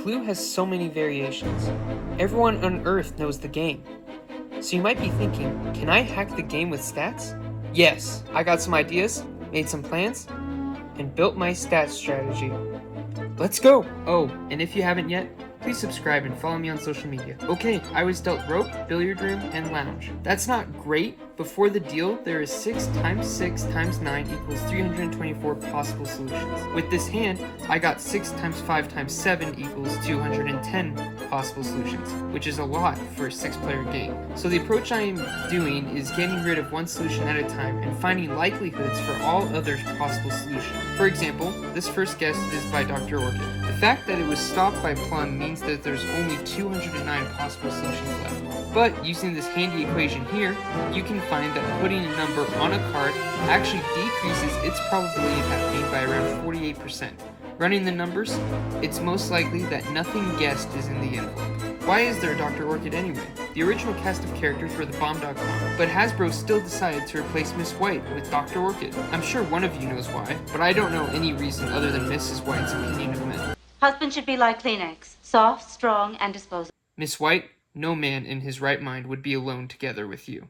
Clue has so many variations. Everyone on Earth knows the game. So you might be thinking, can I hack the game with stats? Yes, I got some ideas, made some plans, and built my stats strategy. Let's go! Oh, and if you haven't yet, please subscribe and follow me on social media. Okay, I was dealt rope, billiard room, and lounge. That's not great, but for the deal, there is 6 times 6 times 9 equals 324 possible solutions. With this hand, I got 6 times 5 times 7 equals 210 possible solutions, which is a lot for a 6-player game. So the approach I am doing is getting rid of one solution at a time and finding likelihoods for all other possible solutions. For example, this first guess is by Dr. Orchid. The fact that it was stopped by plum means that there's only 209 possible solutions left. But using this handy equation here, you can find that putting a number on a card actually decreases its probability of happening by around 48%. Running the numbers, it's most likely that nothing guessed is in the envelope. Why is there a Dr. Orchid anyway? The original cast of characters were the Bomb.com, but Hasbro still decided to replace Miss White with Dr. Orchid. I'm sure one of you knows why, but I don't know any reason other than Mrs. White's opinion of men. Husband should be like Kleenex, soft, strong, and disposable. Miss White, no man in his right mind would be alone together with you.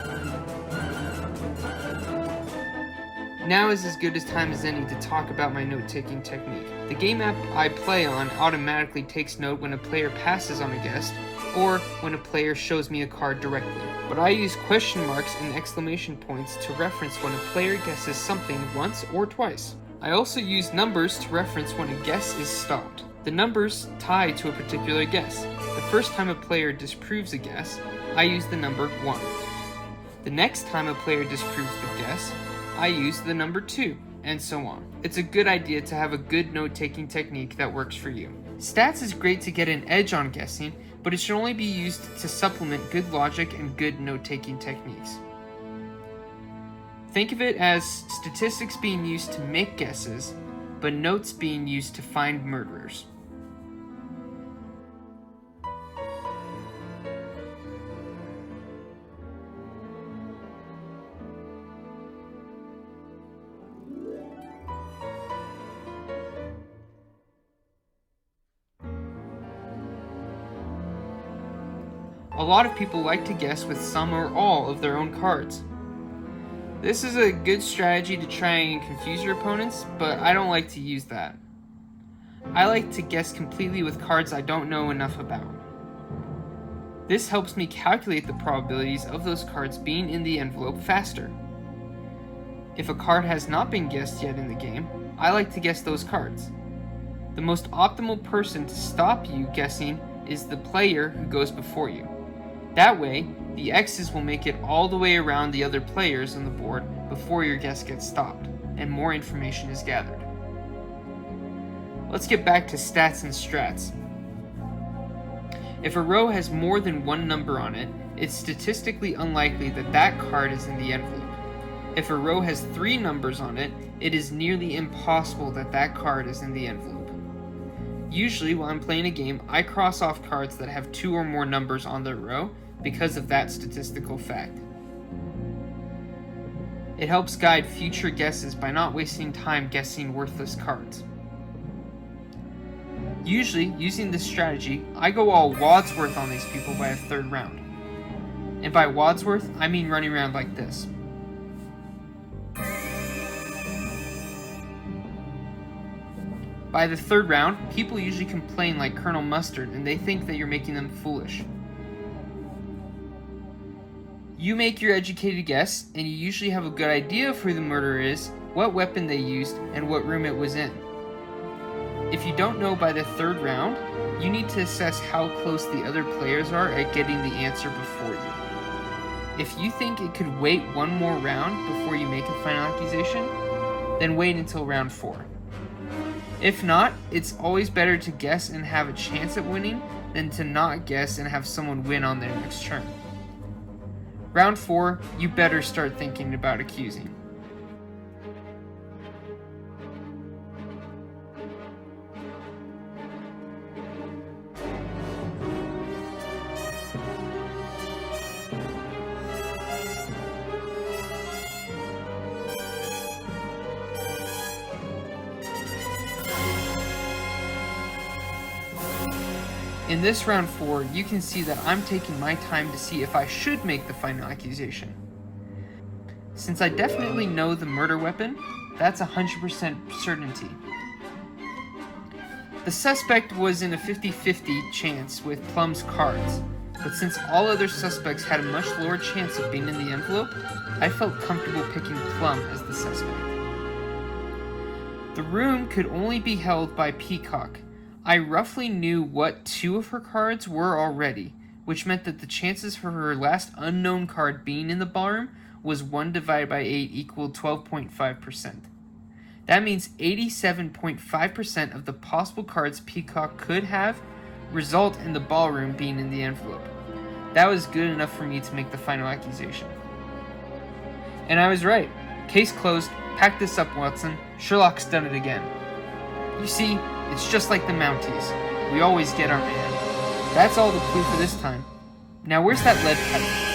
Now is as good a time as any to talk about my note-taking technique. The game app I play on automatically takes note when a player passes on a guess, or when a player shows me a card directly. But I use question marks and exclamation points to reference when a player guesses something once or twice. I also use numbers to reference when a guess is stopped. The numbers tie to a particular guess. The first time a player disproves a guess, I use the number 1. The next time a player disproves the guess, I use the number 2, and so on. It's a good idea to have a good note-taking technique that works for you. Stats is great to get an edge on guessing, but it should only be used to supplement good logic and good note-taking techniques. Think of it as statistics being used to make guesses, but notes being used to find murderers. A lot of people like to guess with some or all of their own cards. This is a good strategy to try and confuse your opponents, but I don't like to use that. I like to guess completely with cards I don't know enough about. This helps me calculate the probabilities of those cards being in the envelope faster. If a card has not been guessed yet in the game, I like to guess those cards. The most optimal person to stop you guessing is the player who goes before you. That way, the X's will make it all the way around the other players on the board before your guess gets stopped, and more information is gathered. Let's get back to stats and strats. If a row has more than one number on it, it's statistically unlikely that that card is in the envelope. If a row has 3 numbers on it, it is nearly impossible that that card is in the envelope. Usually, while I'm playing a game, I cross off cards that have 2 or more numbers on their row because of that statistical fact. It helps guide future guesses by not wasting time guessing worthless cards. Usually, using this strategy, I go all Wadsworth on these people by a 3rd round. And by Wadsworth, I mean running around like this. By the 3rd round, people usually complain like Colonel Mustard and they think that you're making them foolish. You make your educated guess, and you usually have a good idea of who the murderer is, what weapon they used, and what room it was in. If you don't know by the 3rd round, you need to assess how close the other players are at getting the answer before you. If you think it could wait one more round before you make a final accusation, then wait until round 4. If not, it's always better to guess and have a chance at winning than to not guess and have someone win on their next turn. Round 4, you better start thinking about accusing. In this round 4, you can see that I'm taking my time to see if I should make the final accusation. Since I definitely know the murder weapon, that's 100% certainty. The suspect was in a 50-50 chance with Plum's cards, but since all other suspects had a much lower chance of being in the envelope, I felt comfortable picking Plum as the suspect. The room could only be held by Peacock. I roughly knew what 2 of her cards were already, which meant that the chances for her last unknown card being in the ballroom was 1 divided by 8 equaled 12.5%. That means 87.5% of the possible cards Peacock could have result in the ballroom being in the envelope. That was good enough for me to make the final accusation. And I was right. Case closed. Pack this up, Watson. Sherlock's done it again. You see, it's just like the Mounties. We always get our man. That's all the clue for this time. Now where's that lead pipe?